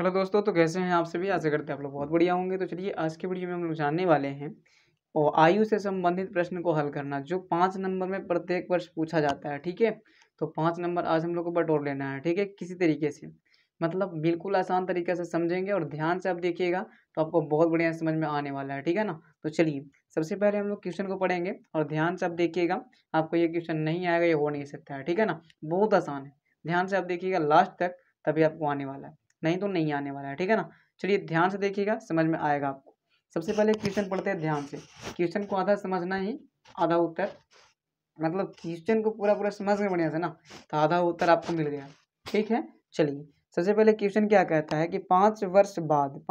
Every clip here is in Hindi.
हेलो दोस्तों, तो कैसे हैं आप सभी। आशा करते हैं आप लोग बहुत बढ़िया होंगे। तो चलिए आज की वीडियो में हम लोग जानने वाले हैं और आयु से संबंधित प्रश्न को हल करना, जो 5 नंबर में प्रत्येक वर्ष पूछा जाता है। ठीक है, तो 5 नंबर आज हम लोग को बटोर लेना है। ठीक है, किसी तरीके से, मतलब बिल्कुल आसान तरीके से समझेंगे और ध्यान से आप देखिएगा तो आपको बहुत बढ़िया समझ में आने वाला है। ठीक है ना, तो चलिए सबसे पहले हम लोग क्वेश्चन को पढ़ेंगे और ध्यान से आप देखिएगा। आपको ये क्वेश्चन नहीं आएगा, ये हो नहीं सकता है। ठीक है ना, बहुत आसान है। ध्यान से आप देखिएगा लास्ट तक, तभी आपको आने वाला है, नहीं तो नहीं आने वाला है। ठीक है ना, चलिए ध्यान से देखिएगा, समझ में आएगा आपको। सबसे पहले क्वेश्चन पढ़ते हैं ध्यान से। क्वेश्चन को आधा समझना ही आधा उत्तर, मतलब क्वेश्चन को पूरा पूरा समझ गए बढ़िया से ना, तो आधा उत्तर आपको मिल गया। ठीक है, चलिए सबसे पहले क्वेश्चन क्या कहता है कि 5 वर्ष बाद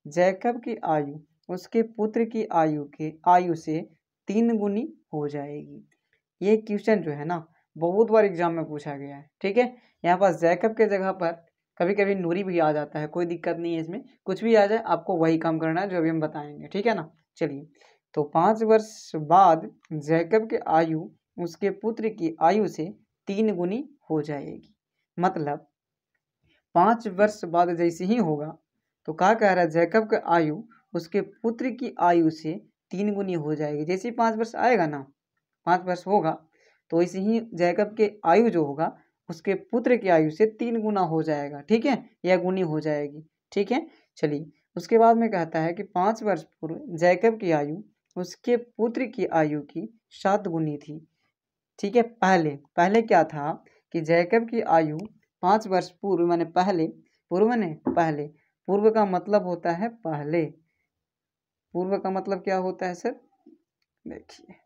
जैकब की आयु उसके पुत्र की आयु से 3 गुनी हो जाएगी। ये क्वेश्चन जो है ना, बहुत बार एग्जाम में पूछा गया है। ठीक है, यहाँ पर जैकब के जगह पर कभी कभी नूरी भी आ जाता है, कोई दिक्कत नहीं है इसमें, कुछ भी आ जाए आपको वही काम करना है जो अभी हम बताएंगे। ठीक है ना, चलिए तो 5 वर्ष बाद जैकब की आयु उसके पुत्र की आयु से 3 गुनी हो जाएगी। मतलब 5 वर्ष बाद जैसे ही होगा, तो क्या कह रहा है, जैकब की आयु उसके पुत्र की आयु से 3 गुनी हो जाएगी। जैसे ही 5 वर्ष आएगा ना, 5 वर्ष होगा, तो ऐसे ही जैकब के आयु जो होगा उसके पुत्र की आयु से 3 गुना हो जाएगा। ठीक है, यह गुनी हो जाएगी। ठीक है, चलिए उसके बाद में कहता है कि 5 वर्ष पूर्व जैकब की आयु उसके पुत्र की आयु की 7 गुनी थी। ठीक है, पहले पहले क्या था कि जैकब की आयु 5 वर्ष पूर्व माने पहले, पूर्व माने पहले, पूर्व का मतलब होता है पहले, पूर्व का मतलब क्या होता है सर, देखिए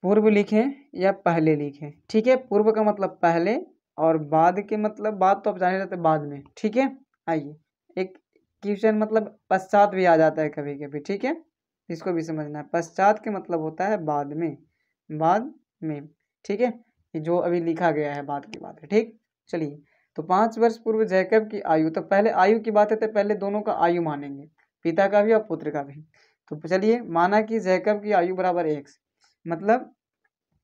पूर्व लिखें या पहले लिखें। ठीक है, पूर्व का मतलब पहले और बाद के मतलब बाद तो आप जाने रहते बाद में। ठीक है, आइए एक क्वेश्चन मतलब पश्चात भी आ जाता है कभी कभी। ठीक है, इसको भी समझना है। पश्चात के मतलब होता है बाद में, बाद में। ठीक है, ये जो अभी लिखा गया है बाद की बात है। ठीक, चलिए तो 5 वर्ष पूर्व जैकब की आयु, तो पहले आयु की बात है तो पहले दोनों का आयु मानेंगे, पिता का भी और पुत्र का भी। तो चलिए माना कि जैकब की आयु बराबर x, मतलब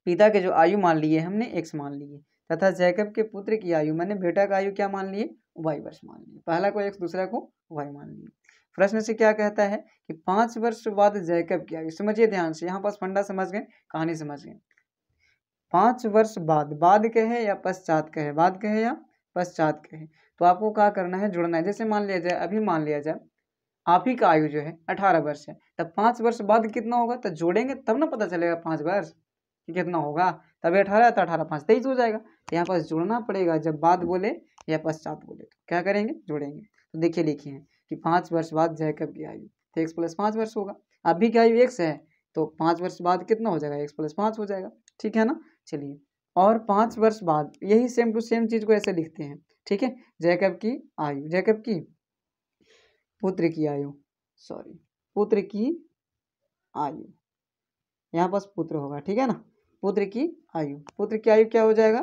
पिता के जो आयु मान लिए हमने x मान लिए, तथा जैकब के पुत्र की आयु मैंने बेटा का आयु क्या मान लिए, y वर्ष मान लिए। पहला को x दूसरा को y मान लिए। प्रश्न से क्या कहता है कि 5 वर्ष बाद जैकब की आयु, समझिए ध्यान से, यहाँ पास फंडा समझ गए, कहानी समझ गए। 5 वर्ष बाद कहे या पश्चात कहे, बाद कहे या पश्चात कहे, तो आपको क्या करना है, जुड़ना है। जैसे मान लिया जाए, अभी मान लिया जाए आप ही का आयु जो है 18 वर्ष है, तब 5 वर्ष बाद कितना होगा, तो जोड़ेंगे तब ना पता चलेगा 5 वर्ष कितना होगा। तब 18 तो 18 5 23 हो जाएगा। तो यहाँ पास जोड़ना पड़ेगा, जब बाद बोले या पश्चात बोले तो क्या करेंगे, जोड़ेंगे। तो देखिए लिखिए कि 5 वर्ष बाद जैकब की आयु, तो x + 5 वर्ष होगा। अभी की आयु x है, तो 5 वर्ष बाद कितना हो जाएगा, x + 5 हो जाएगा। ठीक है ना, चलिए और 5 वर्ष बाद यही सेम टू सेम चीज को ऐसे लिखते हैं। ठीक है, जैकब की आयु, जैकब की पुत्र की आयु, सॉरी पुत्र की आयु, यहाँ पास पुत्र होगा। ठीक है ना, पुत्र की आयु, पुत्र की आयु क्या हो जाएगा,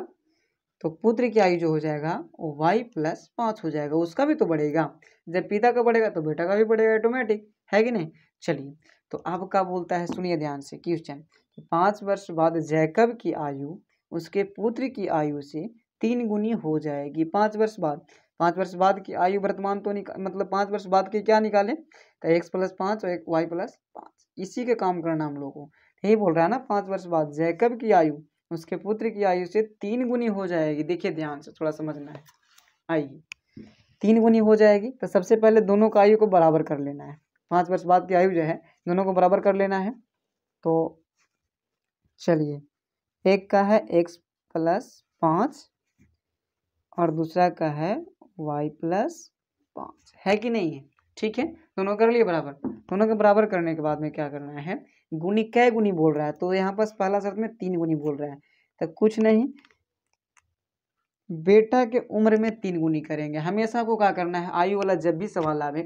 तो पुत्र की आयु जो हो जाएगा वो y + 5 हो जाएगा। उसका भी तो बढ़ेगा, जब पिता का बढ़ेगा तो बेटा का भी बढ़ेगा, ऑटोमेटिक है कि नहीं। चलिए तो अब क्या बोलता है, सुनिए ध्यान से क्वेश्चन। 5 वर्ष बाद जैकब की आयु उसके पुत्र की आयु से 3 गुनी हो जाएगी। 5 वर्ष बाद, 5 वर्ष बाद की आयु वर्तमान तो मतलब 5 वर्ष बाद की क्या निकालें, तो x + 5 और y + 5, इसी के काम करना हम लोगों को। यही बोल रहा है ना, 5 वर्ष बाद जैकब की आयु उसके पुत्र की आयु से 3 गुनी हो जाएगी। देखिए ध्यान से थोड़ा समझना है। आइए 3 गुनी हो जाएगी, तो सबसे पहले दोनों का आयु को बराबर कर लेना है। 5 वर्ष बाद की आयु जो है दोनों को बराबर कर लेना है। तो चलिए एक का है x + 5 और दूसरा का है y + 5, है कि नहीं है। ठीक है, दोनों कर लिए बराबर। दोनों के बराबर करने के बाद में क्या करना है, गुनी कै गुनी बोल रहा है, तो यहाँ पास पहला शर्त में 3 गुनी बोल रहा है, तो कुछ नहीं, बेटा के उम्र में 3 गुनी करेंगे। हमेशा को क्या करना है, आयु वाला जब भी सवाल आवे,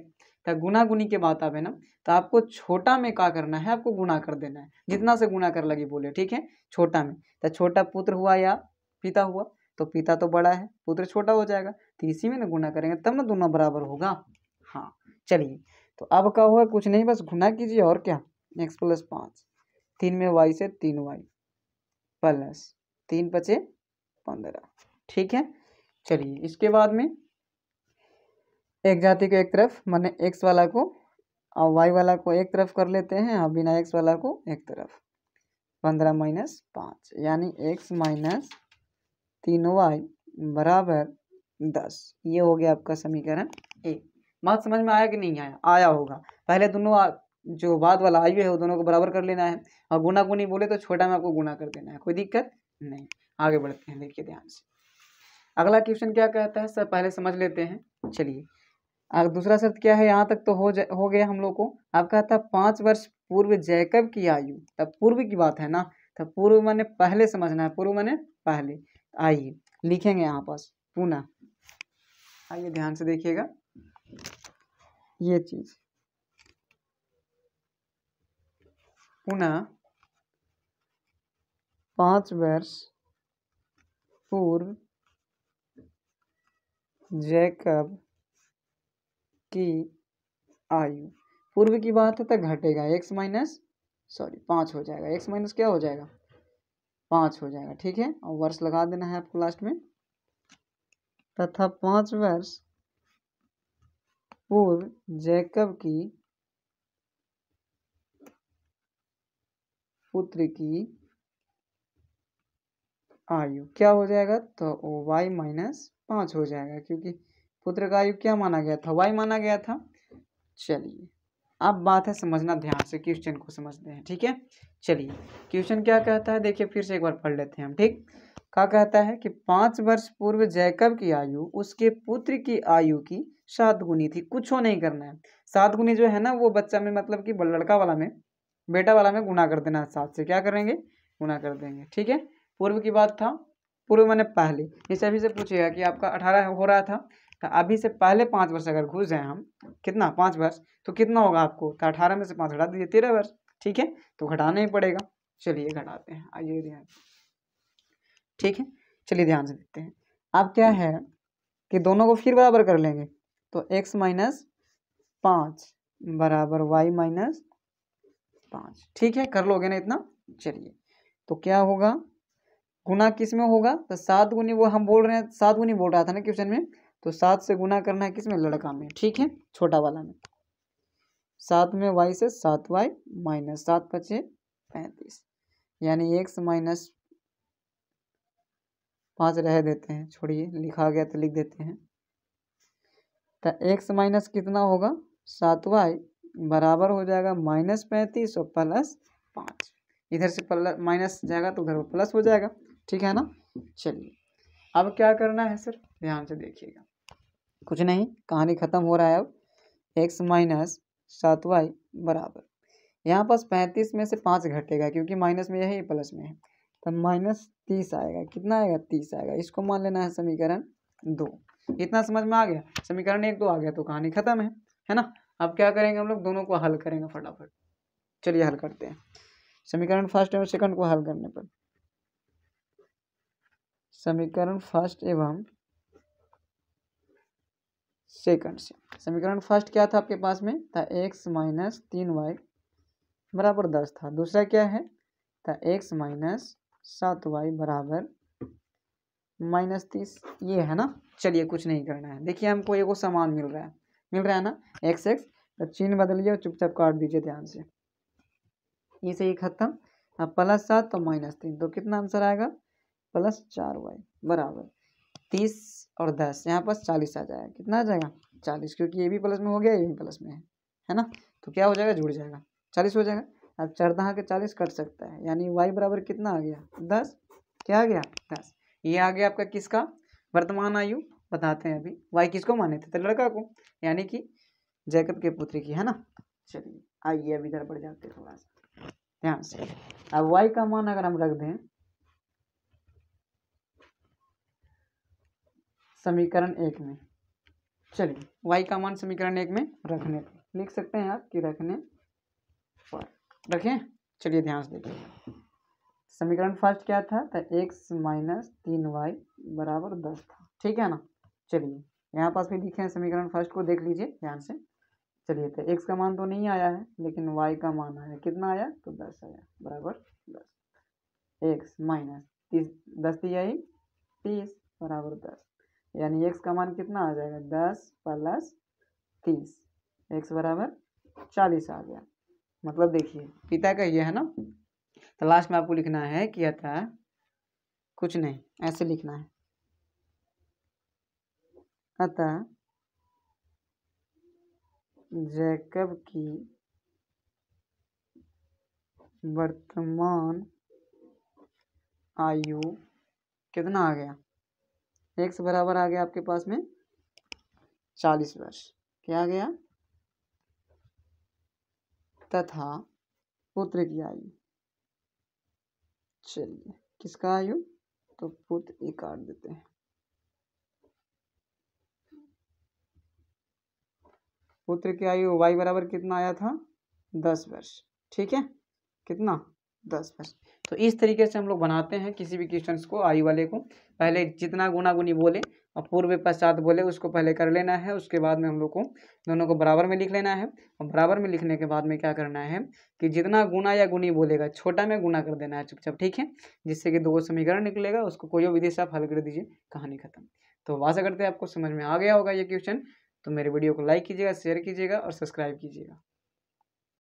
तो गुना गुनी के बात आवे ना, तो आपको छोटा में क्या करना है, आपको गुना कर देना है, जितना से गुना कर लगी बोले। ठीक है, छोटा में, तो छोटा पुत्र हुआ या पिता हुआ, तो पिता तो बड़ा है, पुत्र छोटा हो जाएगा, तो इसी में ना गुना करेंगे, तब ना दोनों बराबर होगा। हाँ चलिए, तो अब क्या हुआ, कुछ नहीं, बस गुना कीजिए और क्या, x + 5, 3 में y से 3y + 3 × 5 = 15। ठीक है, चलिए इसके बाद में एक जाति को एक तरफ माने एक्स वाला को और वाई वाला को एक तरफ कर लेते हैं और बिना एक्स वाला को एक तरफ। 15 माइनस 5 यानी एक्स माइनस 3y बराबर 10। ये हो गया आपका समीकरण एक। बात समझ में आया कि नहीं आया? आया होगा। पहले दोनों जो बाद वाला आयु है वो दोनों को बराबर कर लेना है और गुना गुनी बोले तो छोटा में आपको गुना कर देना है, कोई दिक्कत नहीं। आगे बढ़ते हैं, देखिए ध्यान से। अगला क्वेश्चन क्या कहता है सर, पहले समझ लेते हैं। चलिए दूसरा शर्त क्या है, यहाँ तक तो हो गया हम लोग को। अब कहता है 5 वर्ष पूर्व जैकब की आयु, तब पूर्व की बात है ना, तब पूर्व माने पहले समझना है, पूर्व माने पहले। आइए लिखेंगे यहाँ पास पुनः, आइए ध्यान से देखिएगा ये चीज। पुनः 5 वर्ष पूर्व जैकब की आयु, पूर्व की बात है तो घटेगा एक्स माइनस 5 हो जाएगा, एक्स माइनस क्या हो जाएगा 5 हो जाएगा, ठीक है। और वर्ष लगा देना है आपको लास्ट में। तथा 5 वर्ष पूर्व जैकब की पुत्र की आयु क्या हो जाएगा, तो y माइनस 5 हो जाएगा, क्योंकि पुत्र का आयु क्या माना गया था, y माना गया था। चलिए अब बात है समझना, ध्यान से क्वेश्चन को समझते हैं, ठीक है। चलिए क्वेश्चन क्या कहता है, देखिए फिर से एक बार पढ़ लेते हैं हम, ठीक। क्या कहता है कि 5 वर्ष पूर्व जैकब की आयु उसके पुत्र की आयु की 7 गुनी थी। कुछ नहीं करना है, 7 गुनी जो है ना वो बच्चा में मतलब कि लड़का वाला में, बेटा वाला में गुना कर देना है, 7 से क्या करेंगे गुना कर देंगे, ठीक है। पूर्व की बात था, पूर्व मैंने पहले, जैसे अभी से पूछेगा कि आपका 18 हो रहा था, तो अभी से पहले 5 वर्ष अगर घुस जाए हम, कितना 5 वर्ष, तो कितना होगा आपको, तो 18 में से 5 घटा दीजिए 13 वर्ष, ठीक है। तो घटाना ही पड़ेगा, चलिए घटाते हैं, आइए ध्यान, ठीक है। चलिए ध्यान से देखते हैं। अब क्या है कि दोनों को फिर बराबर कर लेंगे, तो x माइनस 5 बराबर y माइनस 5, ठीक है। कर लोगे ना इतना, चलिए तो क्या होगा, गुना किस में होगा, तो 7 गुनी, वो हम बोल रहे हैं 7 गुनी बोल रहा था ना क्वेश्चन में, तो 7 से गुना करना है किस में, लड़का में, ठीक है, छोटा वाला में। 7 में y से 7y माइनस 7 बचे 35, यानी x माइनस 5 रह देते हैं, छोड़िए लिखा गया तो लिख देते हैं। तो x माइनस कितना होगा 7y बराबर हो जाएगा माइनस 35 और प्लस 5, इधर से प्लस माइनस जाएगा तो उधर प्लस हो जाएगा, ठीक है ना। चलिए अब क्या करना है सर, ध्यान से देखिएगा, कुछ नहीं, कहानी खत्म हो रहा है। अब x माइनस 7y बराबर, यहाँ पास 35 में से 5 घटेगा क्योंकि माइनस में यही प्लस में है, तब माइनस 30 आएगा, कितना आएगा 30 आएगा, इसको मान लेना है समीकरण 2। इतना समझ में आ गया, समीकरण 1 2 आ गया तो कहानी खत्म है ना। अब क्या करेंगे हम लोग, दोनों को हल करेंगे फटाफट। चलिए हल करते हैं, समीकरण फर्स्ट एवं सेकंड को हल करने पर, समीकरण फर्स्ट एवं सेकंड से, समीकरण फर्स्ट क्या था आपके पास में, था x माइनस 3y बराबर 10 था। दूसरा क्या है, था x माइनस 7y बराबर माइनस 30, ये है ना। चलिए कुछ नहीं करना है, देखिए हमको एगो सामान मिल रहा है ना, एक्स एक्स, तो चिन्ह बदलिए और चुपचाप काट दीजिए ध्यान से, ये से ही खत्म। अब प्लस 7 तो माइनस 3, तो कितना आंसर आएगा प्लस 4y बराबर 30 और 10, यहाँ पर 40 आ जाएगा, कितना आ जाएगा 40, क्योंकि ये भी प्लस में हो गया ये भी प्लस में है ना, तो क्या हो जाएगा जुड़ जाएगा 40 हो जाएगा। अब 4 के 40 कट सकता है, यानी y बराबर कितना आ गया 10, क्या आ गया 10। ये आ गया आपका किसका वर्तमान आयु, बताते हैं अभी। y किसको माने थे, तो लड़का को, यानी कि जैकब के पुत्र की, है ना। चलिए आइए अब इधर बढ़ जाते हैं थोड़ा सा ध्यान से। अब y का मान अगर हम रख दें समीकरण 1 में, चलिए y का मान समीकरण 1 में रखने पर लिख सकते हैं आप कि रखने पर रखें। चलिए ध्यान से देखिए, समीकरण फर्स्ट क्या था, तो x माइनस 3y बराबर 10 था, ठीक है ना। चलिए यहाँ पास भी लिखे हैं समीकरण फर्स्ट को, देख लीजिए ध्यान से। चलिए तो x का मान तो नहीं आया है, लेकिन y का मान आया, कितना आया, तो 10 आया बराबर 10, x माइनस 10 दिया ही 30 बराबर 10, यानी x का मान कितना आ जाएगा 10 + 30, x बराबर 40 आ गया। मतलब देखिए पिता का ये है ना, तो लास्ट में आपको लिखना है कि अतः कुछ नहीं, ऐसे लिखना है, अतः जैकब की वर्तमान आयु कितना आ गया, x बराबर आ गया आपके पास में 40 वर्ष। क्या आ गया, तथा पुत्र की आयु, चलिए किसका आयु, तो पुत्र एक काट देते हैं, पुत्र की आयु y बराबर कितना आया था 10 वर्ष। ठीक है, कितना 10 वर्ष। तो इस तरीके से हम लोग बनाते हैं किसी भी क्वेश्चंस को, आयु वाले को। पहले जितना गुना गुनी बोले और पूर्व पश्चात बोले उसको पहले कर लेना है, उसके बाद में हम लोग को दोनों को बराबर में लिख लेना है, और बराबर में लिखने के बाद में क्या करना है कि जितना गुना या गुनी बोलेगा छोटा में गुना कर देना है चुपचाप। ठीक है, जिससे कि दो समीकरण निकलेगा, उसको कोई विधि से आप हल कर दीजिए, कहानी खत्म। तो आशा करते हैं आपको समझ में आ गया होगा ये क्वेश्चन। तो मेरे वीडियो को लाइक कीजिएगा, शेयर कीजिएगा और सब्सक्राइब कीजिएगा।